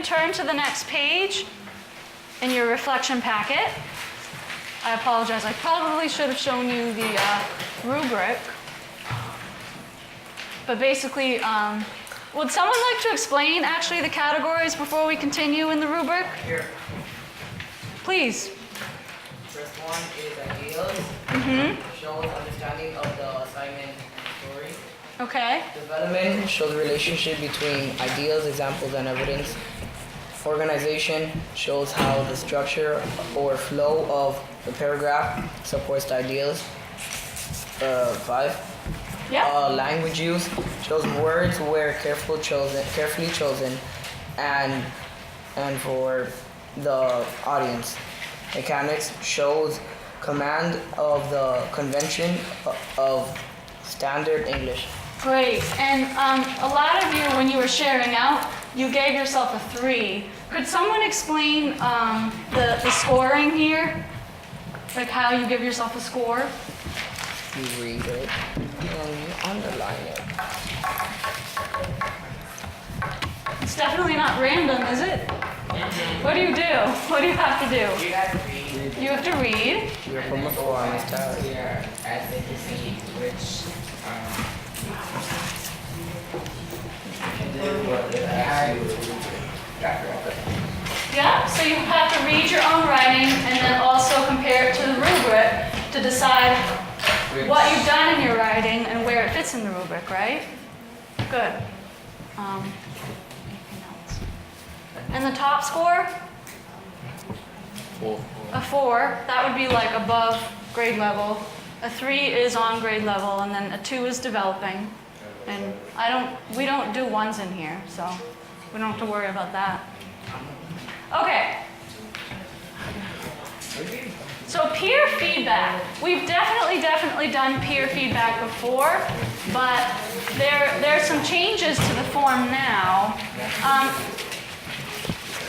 and turn to the next page in your reflection packet. I apologize, I probably should have shown you the rubric. But basically, would someone like to explain actually the categories before we continue in the rubric? Here. Please. First one is ideals. Shows understanding of the assignment story. Okay. Development shows the relationship between ideals, examples, and evidence. Organization shows how the structure or flow of the paragraph supports the ideals. 5. Yeah. Language use shows words were carefully chosen, and for the audience. Mechanics shows command of the convention of standard English. Great. And a lot of you, when you were sharing out, you gave yourself a 3. Could someone explain the scoring here? Like how you give yourself a score? You read it and you underline it. It's definitely not random, is it? What do you do? What do you have to do? You have to read. You have to read. You're from a performance task. We are advocacy, which Yeah, so you have to read your own writing and then also compare it to the rubric to decide what you've done in your writing and where it fits in the rubric, right? Good. Anything else? And the top score? 4. A 4, that would be like above grade level. A 3 is on grade level, and then a 2 is developing. And we don't do 1s in here, so we don't have to worry about that. Okay. So peer feedback. We've definitely done peer feedback before, but there's some changes to the form now.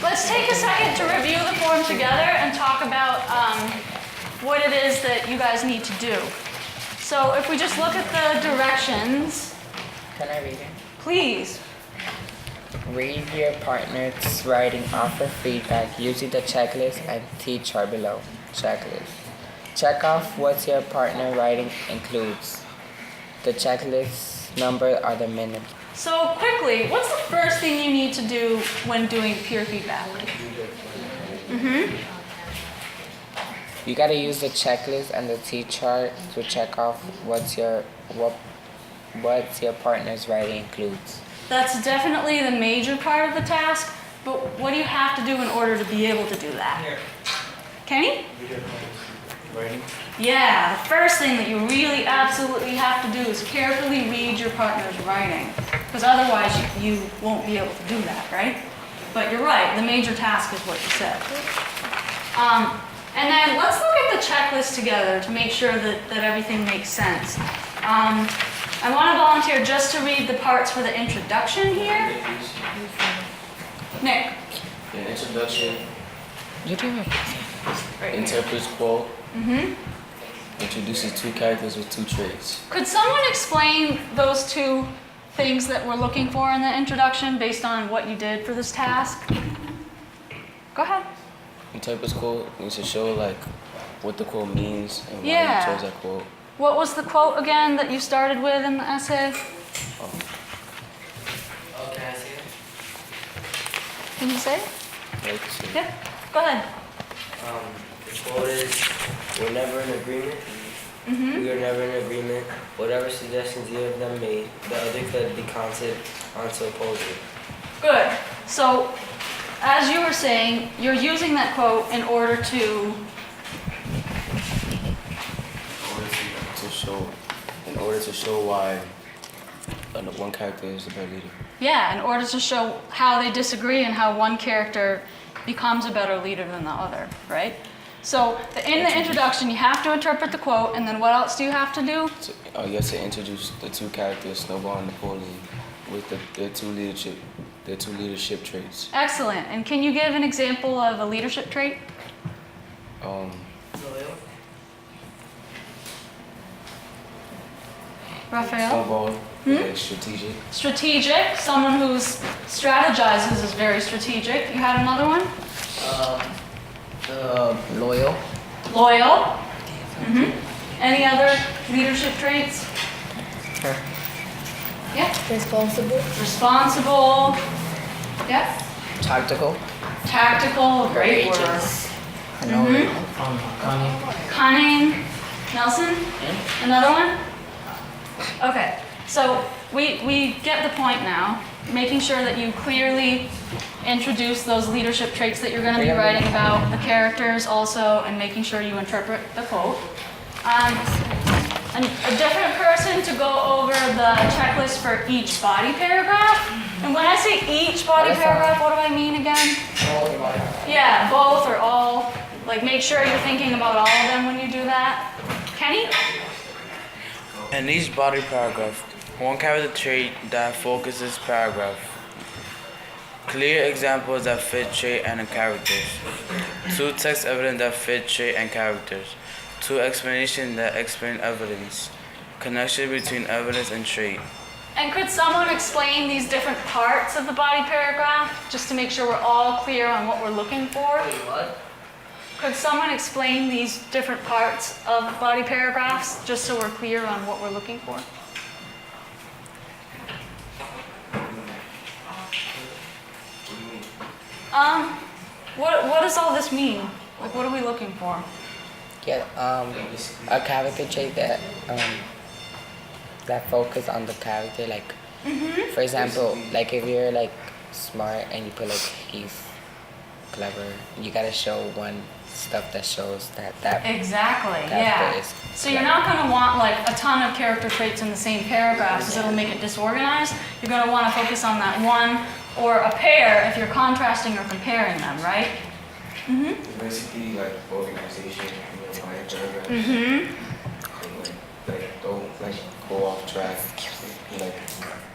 Let's take a second to review the form together and talk about what it is that you guys need to do. So if we just look at the directions. Can I read it? Please. Read your partner's writing, offer feedback using the checklist and T-chart below. Checklist. Check off what your partner writing includes. The checklist number are the minutes. So quickly, what's the first thing you need to do when doing peer feedback? You gotta use the checklist and the T-chart to check off what your partner's writing includes. That's definitely the major part of the task, but what do you have to do in order to be able to do that? Kenny? Writing? Yeah, the first thing that you really absolutely have to do is carefully read your partner's writing, because otherwise you won't be able to do that, right? But you're right, the major task is what you said. And then let's look at the checklist together to make sure that everything makes sense. I want to volunteer just to read the parts for the introduction here. Nick. The introduction You do it. Right here. interprets quote. Introduces 2 characters with 2 traits. Could someone explain those 2 things that we're looking for in the introduction based on what you did for this task? Go ahead. Interprets quote means to show like what the quote means and why Yeah. you chose that quote. What was the quote again that you started with in the essay? Oh, can I see it? Can you say it? Like, so Yep. Go ahead. The quote is, we're never in agreement. We are never in agreement. Whatever suggestions either of them made, the other could be counted on to oppose it. Good. So, as you were saying, you're using that quote in order to in order to show why one character is the better leader. Yeah, in order to show how they disagree and how one character becomes a better leader than the other, right? So in the introduction, you have to interpret the quote, and then what else do you have to do? So, you have to introduce the 2 characters, Snowball and Napoleon, with their two leadership traits. Excellent. And can you give an example of a leadership trait? Raphael? Snowball. Like strategic. Strategic. Someone who strategizes is very strategic. You had another one? Loyal. Loyal. Any other leadership traits? Sure. Yeah. Responsible. Responsible. Yeah. Tactical. Tactical. Great word. Courageous. I know. Cunning. Nelson? Another one? Okay. So we get the point now. Making sure that you clearly introduce those leadership traits that you're going to be writing about, the characters also, and making sure you interpret the quote. A different person to go over the checklist for each body paragraph. And when I say each body paragraph, what do I mean again? Yeah, both or all. Like make sure you're thinking about all of them when you do that. Kenny? In each body paragraph, one character trait that focuses paragraph. Clear examples that fit trait and characters. 2 text evidence that fit trait and characters. 2 explanations that explain evidence. Connection between evidence and trait. And could someone explain these different parts of the body paragraph just to make sure we're all clear on what we're looking for? What? Could someone explain these different parts of body paragraphs just so we're clear on what we're looking for? What does all this mean? Like, what are we looking for? Yeah, a character trait that focus on the character, like for example, like if you're like smart and you put like he's clever, you gotta show one stuff that shows that Exactly, character yeah. is So you're clever. not going to want like a ton of character traits in the same paragraph because it'll make it disorganized. You're going to want to focus on that one or a pair if you're contrasting or comparing them, right? Basically, like organization in your body paragraph. Like don't like go off track. Like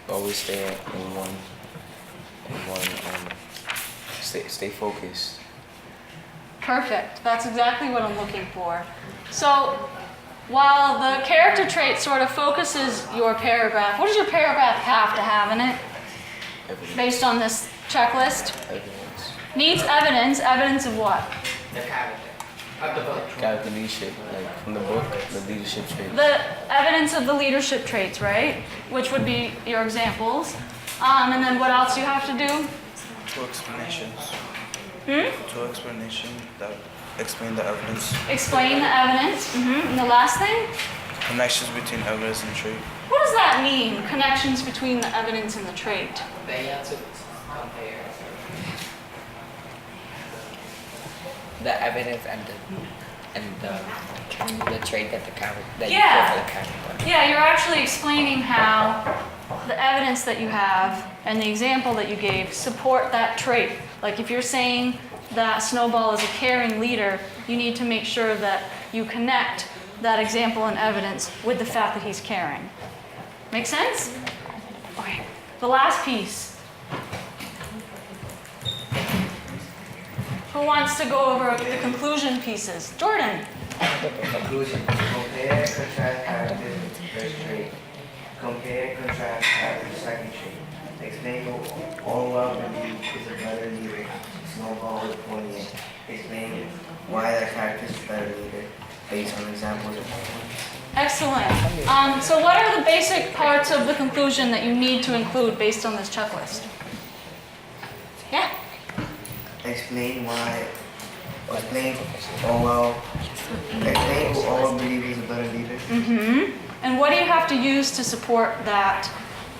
always stay in one. Stay focused. Perfect. That's exactly what I'm looking for. So while the character trait sort of focuses your paragraph, what does your paragraph have to have in it Evidence. based on this checklist? Evidence. Needs evidence. Evidence of what? The character. Of the book. Character leadership, like from the book, the leadership traits. The evidence of the leadership traits, right? Which would be your examples. And then what else do you have to do? 2 explanations. 2 explanations that explain the evidence. Explain the evidence. And the last thing? Connections between evidence and trait. What does that mean? Connections between the evidence and the trait. Then you have to compare the evidence and the trait that the character that you Yeah. put for the character. Yeah, you're actually explaining how the evidence that you have and the example that you gave support that trait. Like if you're saying that Snowball is a caring leader, you need to make sure that you connect that example and evidence with the fact that he's caring. Make sense? Okay. The last piece. Who wants to go over the conclusion pieces? Jordan. Conclusion. Compare, contrast characters with first trait. Compare, contrast characters with second trait. Explain all well believed is a better leader. Snowball is pointing. Explain why that character is a better leader based on examples of performance. Excellent. So what are the basic parts of the conclusion that you need to include based on this checklist? Yeah. Explain why. Explain all believe is a better leader. And what do you have to use to support that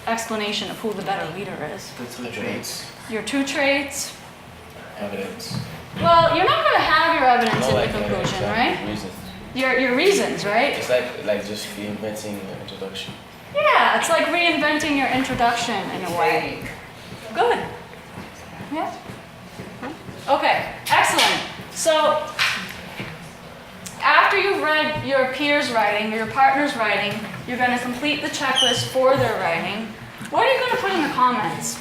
explanation of who the better leader is? The 2 traits. Your 2 traits? Evidence. Well, you're not going to have your evidence No, in like the conclusion, exactly, right? Reasons. Your reasons, right? It's like just reinventing the introduction. Yeah, it's like reinventing your introduction in a way. Good. Yeah. Okay, excellent. So after you've read your peers' writing, your partner's writing, you're going to complete the checklist for their writing. What are you going to put in the comments?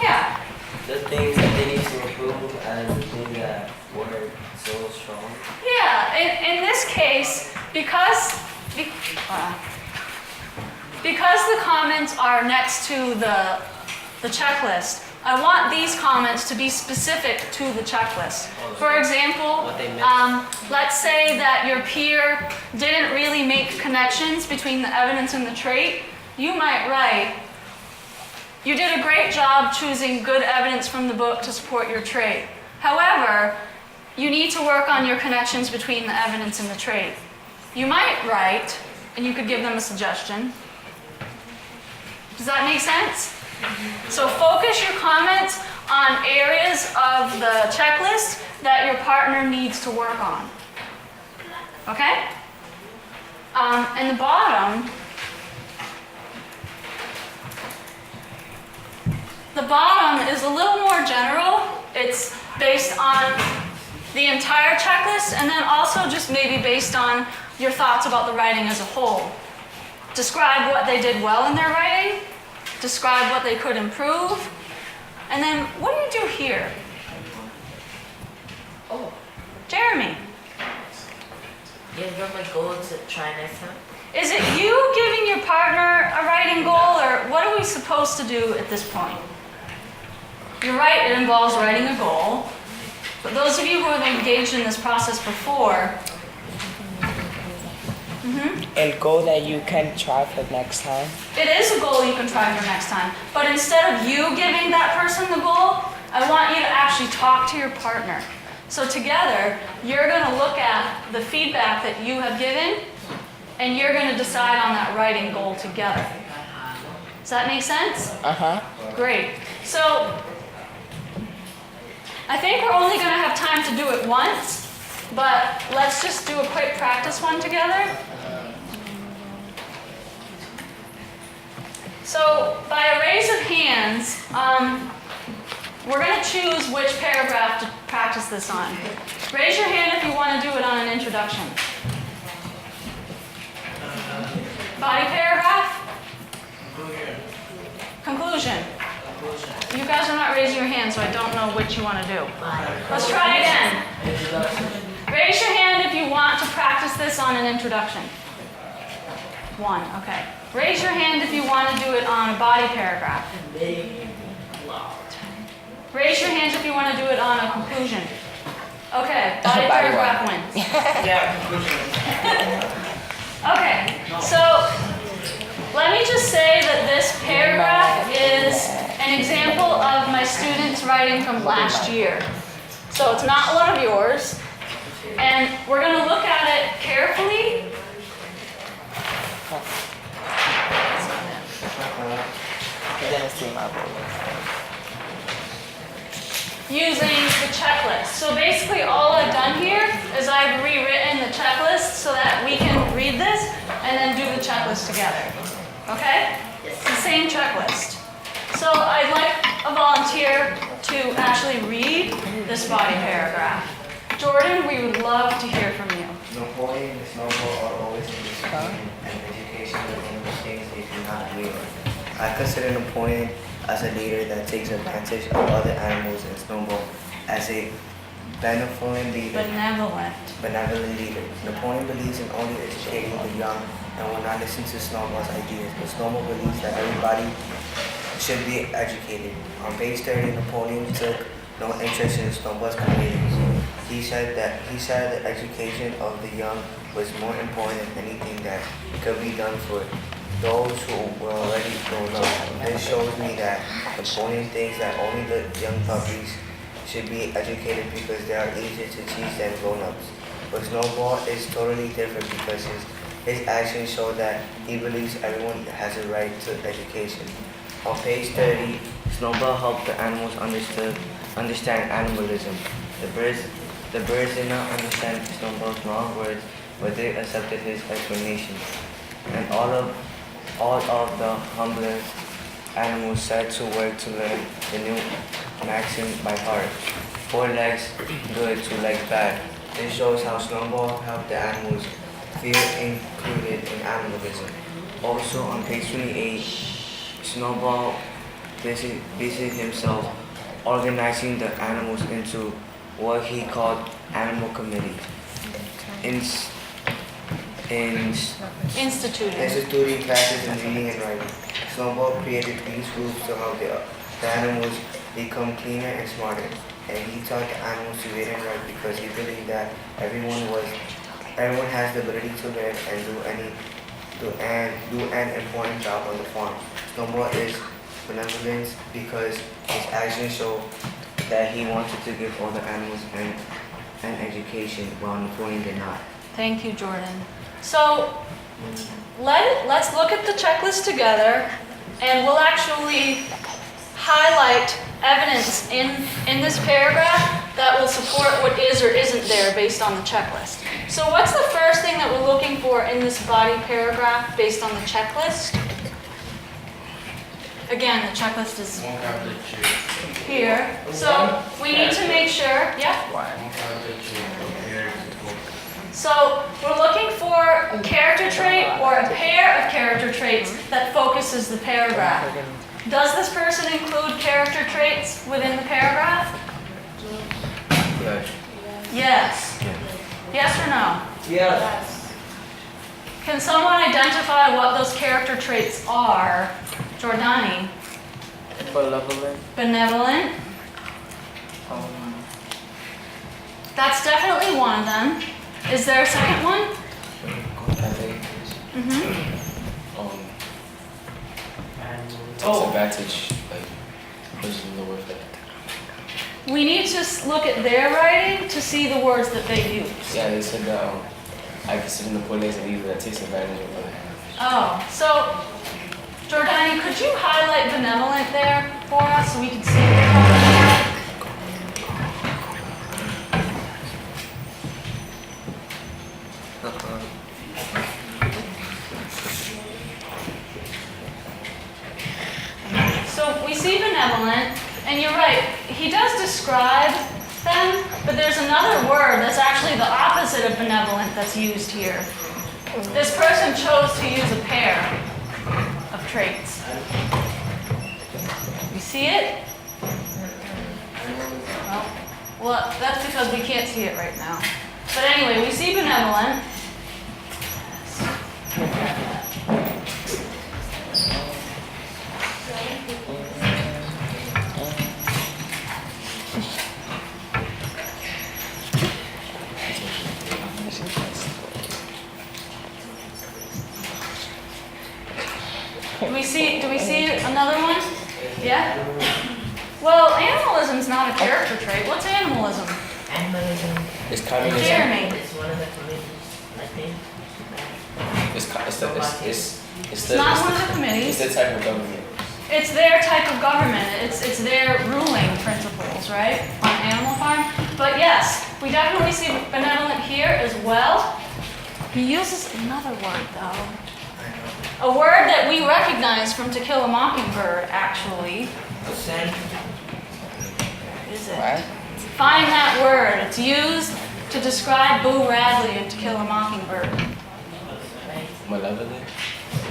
Yeah. The things that they need to improve and the things that were so strong. Yeah, in this case, because Be- uh, because the comments are next to the checklist, I want these comments to be specific to the checklist. For example, let's say that your peer didn't really make connections between the evidence and the trait. You might write, you did a great job choosing good evidence from the book to support your trait. However, you need to work on your connections between the evidence and the trait. You might write, and you could give them a suggestion. Does that make sense? So focus your comments on areas of the checklist that your partner needs to work on. Okay? And the bottom is a little more general. It's based on the entire checklist and then also just maybe based on your thoughts about the writing as a whole. Describe what they did well in their writing. Describe what they could improve. And then, what do you do here? Oh, Jeremy, yeah, you're my goal to try next time. is it you giving your partner a writing goal, or what are we supposed to do at this point? You're right, it involves writing a goal. But those of you who have engaged in this process before, El goal that you can try for next time. it is a goal you can try for next time. But instead of you giving that person the goal, I want you to actually talk to your partner. So together, you're going to look at the feedback that you have given, and you're going to decide on that writing goal together. Does that make sense? Great. So I think we're only going to have time to do it once, but let's just do a quick practice one together. So by a raise of hands, we're going to choose which paragraph to practice this on. Raise your hand if you want to do it on an introduction. Body paragraph? Conclusion. You guys are not raising your hand, so I don't know which you want to do. Let's try again. Raise your hand if you want to practice this on an introduction. One, okay. Raise your hand if you want to do it on a body paragraph. Raise your hands if you want to do it on a conclusion. Okay, body paragraph wins. Okay, so let me just say that this paragraph is an example of my students writing from last year. So it's not one of yours. And we're going to look at it carefully. You're gonna see my goal. Using the checklist. So basically all I've done here is I've rewritten the checklist so that we can read this and then do the checklist together. Okay? It's the same checklist. So I'd like a volunteer to actually read this body paragraph. Jordan, we would love to hear from you. Napoleon and Snowball are always in discussion, and education is one of the things they do not agree on. I consider Napoleon as a leader that takes advantage of other animals and Snowball as a benevolent leader. Benevolent leader. Napoleon believes in only educating the young and will not listen to Snowball's ideas, but Snowball believes that everybody should be educated. On page 30, Napoleon took no interest in Snowball's committees. He said that the education of the young was more important than anything that could be done for those who were already grown up. This shows me that Napoleon thinks that only the young puppies should be educated because they are easier to teach than grown-ups. But Snowball is totally different because his actions show that he believes everyone has a right to education. On page 30, Snowball helped the animals understand animalism. The birds did not understand Snowball's long words, but they accepted his explanations. And all of the humbler animals set to work to learn the new maxim by heart. 4 legs good, 2 legs bad. This shows how Snowball helped the animals feel included in animalism. Also on page 28, Snowball busied himself organizing the animals into what he called animal committees. in Instituting. instituting classes in reading and writing. Snowball created these rules to help the animals become cleaner and smarter. And he taught the animals to read and write because he believed that everyone has the ability to learn and do an important job on the farm. Snowball is benevolent because his actions show that he wanted to give all the animals an education while Napoleon did not. Thank you, Jordan. So let's look at the checklist together, and we'll actually highlight evidence in this paragraph that will support what is or isn't there based on the checklist. So what's the first thing that we're looking for in this body paragraph based on the checklist? Again, the checklist is here. So we need to make sure, yeah? So we're looking for a character trait or a pair of character traits that focuses the paragraph. Does this person include character traits within the paragraph? Yes. Yes or no? Yes. Can someone identify what those character traits are? Jordani? Benevolent. That's definitely one of them. Is there a second one? Takes advantage, like, person lower that. We need to look at their writing to see the words that they use. Yeah, they said that I consider Napoleon as a leader that takes advantage of others. Oh, so Jordani, could you highlight benevolent there for us so we can see what we're talking about? So we see benevolent, and you're right, he does describe them, but there's another word that's actually the opposite of benevolent that's used here. This person chose to use a pair of traits. You see it? Well, that's because we can't see it right now. But anyway, we see benevolent. Do we see another one? Yeah? Well, animalism's not a character trait. What's animalism? Animalism It's communism. Jeremy. is one of the committees, I think. It's not one of the committees. It's the type of government. It's their type of government. It's their ruling principles, right? On Animal Farm. But yes, we definitely see benevolent here as well. He uses another word though. A word that we recognize from To Kill a Mockingbird, actually. Send. Is it? What? Find that word. It's used to describe Boo Radley in To Kill a Mockingbird. Malevolent?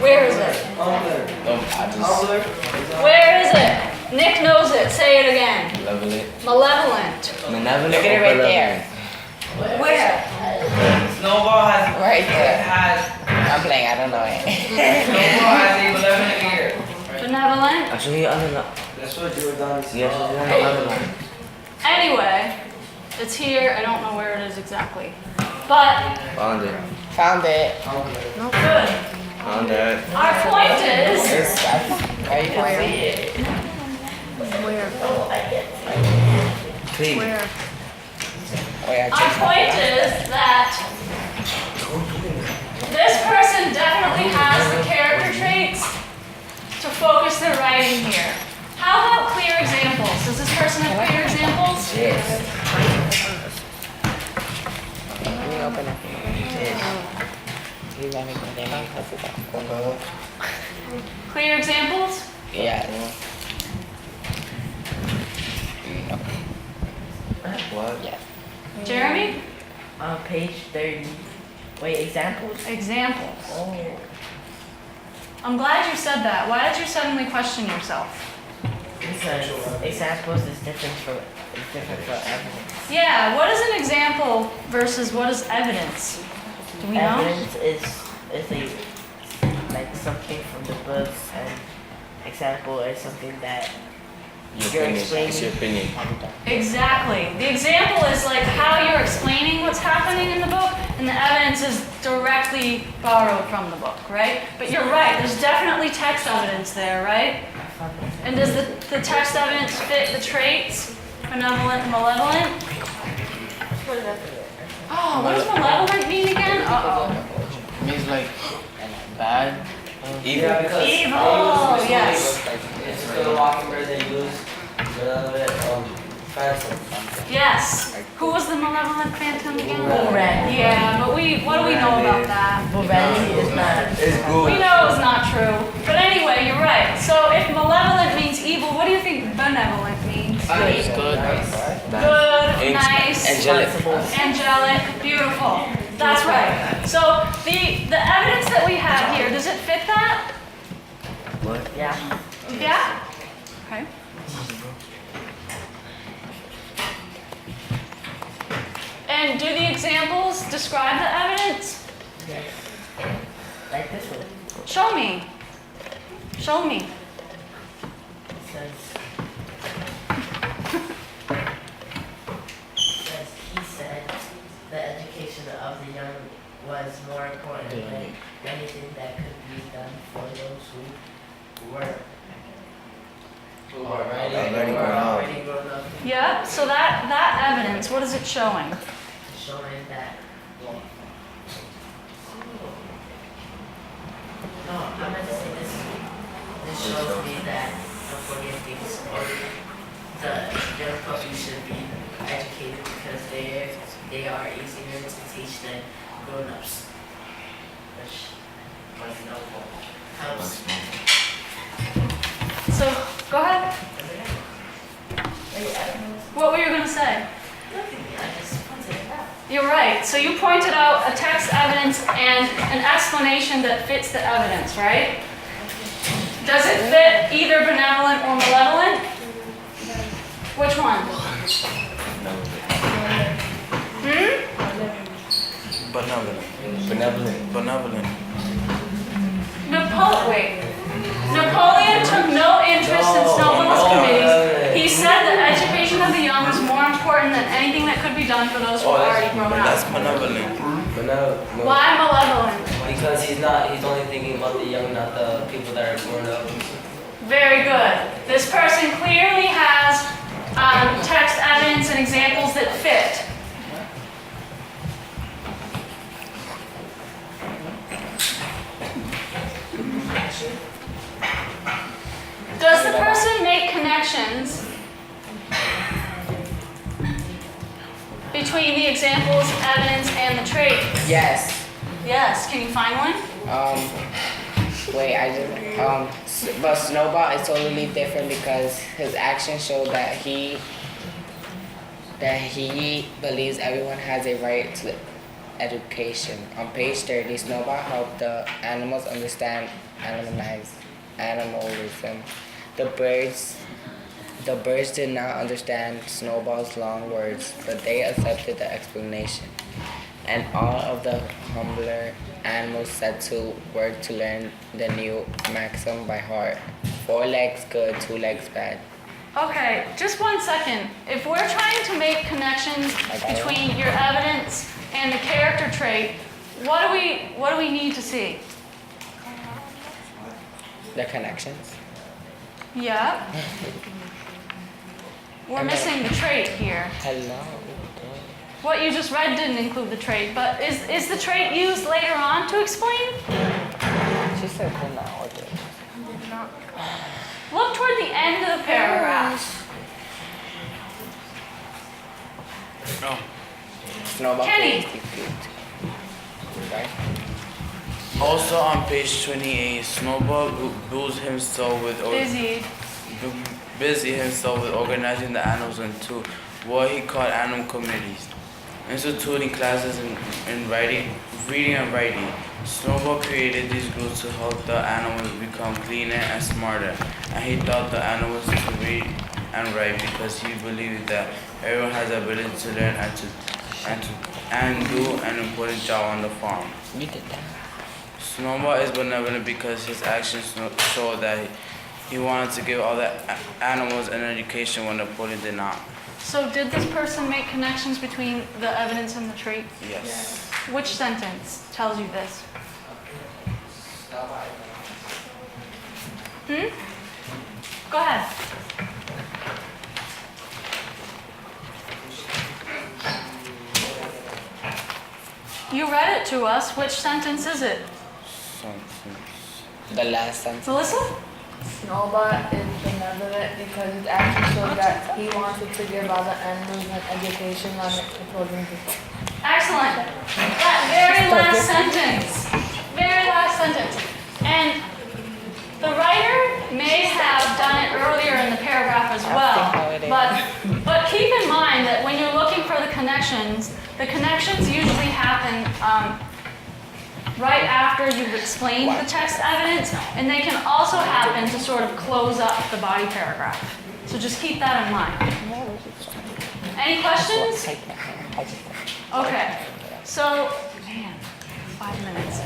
Where is it? No, I just. Where is it? Nick knows it. Say it again. Malevolent. Malevolent. Malevolent. Look at it right there. Where? Snowball has. Right there. Has. I'm playing, I don't know it. Snowball has a malevolent ear. Benevolent. Actually, underline. That's what Jordan said. Yes, underline. Anyway, it's here. I don't know where it is exactly. But, Found it. Found it. no good. Found it. Our point is, Are you pointing? Three. Wait, I our changed my point phone. is that this person definitely has the character traits to focus their writing here. How about clear examples? Does this person have clear examples? Yes. Let me open it. You let me go there. Clear examples? Yes. What? Yes. Jeremy? Page 30. Wait, examples? Examples. Oh. I'm glad you said that. Why did you suddenly question yourself? Because examples is different for evidence. Yeah, what is an example versus what is evidence? Do we know? Evidence is a like something from the books, and example is something that Your you're opinion. explaining. It's your opinion. Exactly. The example is like how you're explaining what's happening in the book, and the evidence is directly borrowed from the book, right? But you're right, there's definitely text evidence there, right? And does the text evidence fit the traits? Benevolent and malevolent? Oh, what does malevolent mean again? Uh-oh. Means like bad. Evil. Yeah, because Evil, yes. it's for the walking where they use the phantom. Yes. Who was the malevolent phantom again? Red. Yeah, but what do we know about that? Morality is not. It's good. We know it's not true. But anyway, you're right. So if malevolent means evil, what do you think benevolent means? It's good. Good, nice, Angelic. angelic, beautiful. That's right. So the evidence that we have here, does it fit that? Yeah. Yeah? Okay. And do the examples describe the evidence? Yes. Like this one. Show me. Show me. It says he said the education of the young was more important than anything that could be done for those who were Already grown up. already grown up, Yeah, so that evidence, what is it showing? showing that. No, I meant to say this. This shows me that according to things, the young puppies should be educated because they are easier to teach than grown-ups. Which, you know, helps. So, go ahead. What were you going to say? You're right. So you pointed out a text evidence and an explanation that fits the evidence, right? Does it fit either benevolent or malevolent? Which one? Benevolent. Benevolent. Napoleon took no interest in snowball's committees. He said that education of the young was more important than anything that could be done for those who are already grown That's up. benevolent. But no. Why malevolent? Because he's only thinking about the young, not the people that are grown up. Very good. This person clearly has text evidence and examples that fit. Does the person make connections between the examples, evidence, and the traits? Yes. Yes. Can you find one? Wait, but Snowball is totally different because his actions show that he believes everyone has a right to education. On page 30, Snowball helped the animals understand animalism. The birds did not understand Snowball's long words, but they accepted the explanation. And all of the humbler animals set to work to learn the new maxim by heart. 4 legs good, 2 legs bad. Okay, just 1 second. If we're trying to make connections between your evidence and the character trait, what do we need to see? The connections. Yeah. We're missing the trait here. Hello. What you just read didn't include the trait, but is the trait used later on to explain? She said hello. Look toward the end of the paragraph. Oh. Snowball. Kenny. Right? Also on page 28, Snowball busy himself with organizing the animals into what he called animal committees, instituting classes in reading and writing. Snowball created these groups to help the animals become cleaner and smarter, and he taught the animals to read and write because he believed that everyone has the ability to learn and to and do an important job on the farm. You did that. Snowball is benevolent because his actions show that he wanted to give all the animals an education when Napoleon did not. So did this person make connections between the evidence and the trait? Yes. Which sentence tells you this? Go ahead. You read it to us. Which sentence is it? The last sentence. Melissa? Snowball is benevolent because his actions show that he wanted to give all the animals an education on Napoleon's before. Excellent. That very last sentence. Very last sentence. And the writer may have done it earlier in the paragraph as well. But keep in mind that when you're looking for the connections usually happen right after you've explained the text evidence, and they can also happen to sort of close up the body paragraph. So just keep that in mind. Any questions? Okay, so, man, 5 minutes.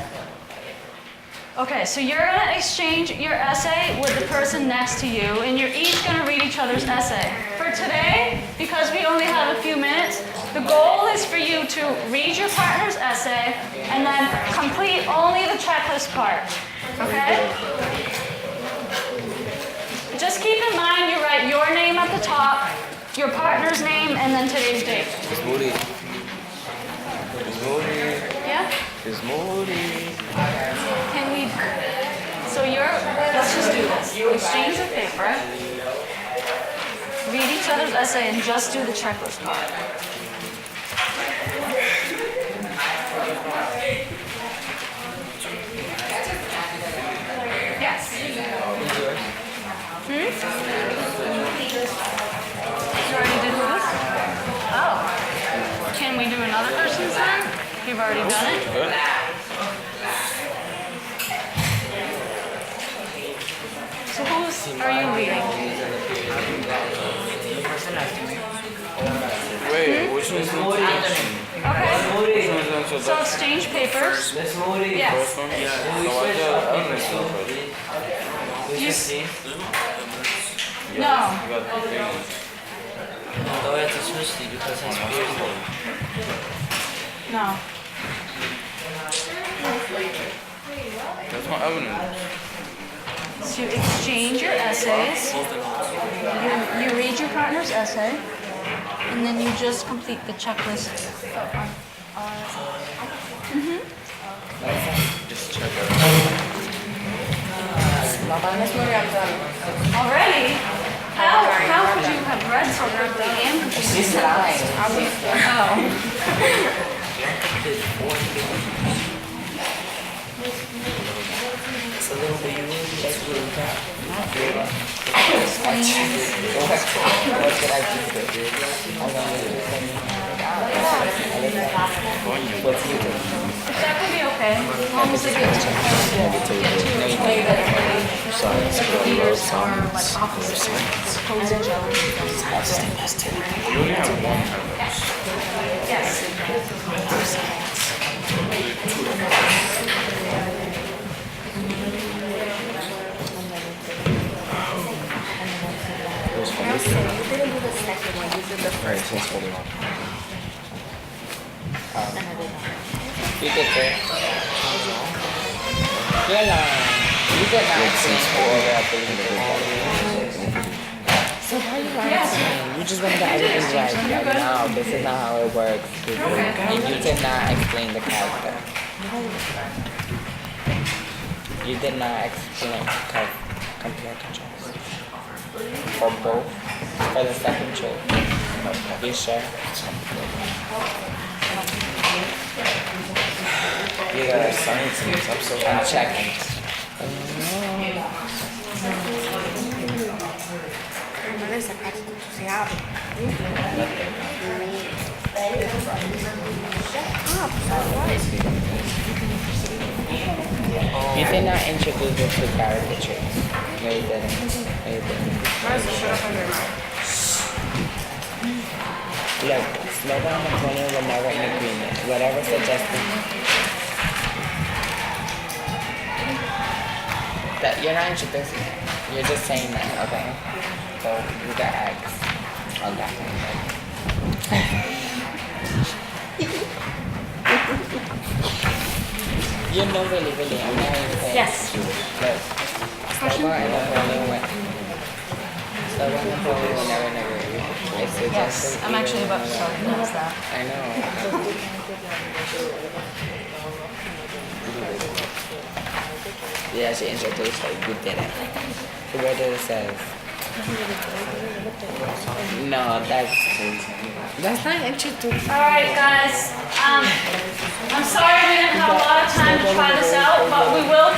Okay, so you're gonna exchange your essay with the person next to you, and you're each gonna read each other's essay. For today, because we only have a few minutes, the goal is for you to read your partner's essay and then complete only the checklist part, okay? Just keep in mind you write your name at the top, your partner's name, and then today's date. It's Moody. It's Moody. Yeah? It's Moody. Can we, so let's just do this. Exchange the paper, read each other's essay, and just do the checklist part. Yes. You already did this? Oh. Can we do another person's then? You've already done it? Good. So whose are you reading? Wait, which one's the Okay. So exchange papers. Miss Moody. Yes. first one? So why the evidence one first? You no. You got the thing. No, we have to switch because it's beautiful. No. That's my evidence. So you exchange your essays. You read your partner's essay, and then you just complete the checklist. Just check out. Already? How could you have read so quickly and completed the checklist? Oh. It's a little bit unique. That's really good. What did I do with it? What's you doing? That would be okay, as long as they get to explain that the leaders are like opposites, opposing each other. You only have one evidence. Yes. Alright, so let's hold it on. You did it. Yeah, you did not So why are you asking? You just wanted to everything right. No, this is not how it works. You did not explain the character. You did not explain compare contrast. For both. For the second choice. You sure? Yeah, science news. I'm so I'm checking. You did not introduce it to character traits. No, you didn't. No, you didn't. Look, Slogan and Napoleon were never in agreement. Whatever suggested. That you're not introducing it. You're just saying that, okay? So you got eggs on that one. You know really, I'm not even saying. Yes. Look, Slogan and Napoleon went. Slogan and Napoleon were never in agreement. It's Yes, suggested I'm actually either about to one tell of you them. that's that. I know. Yeah, she introduced her. You did it. Where does it say? No, that's not introduced. All right, guys. I'm sorry we didn't have a lot of time to try this out, but we will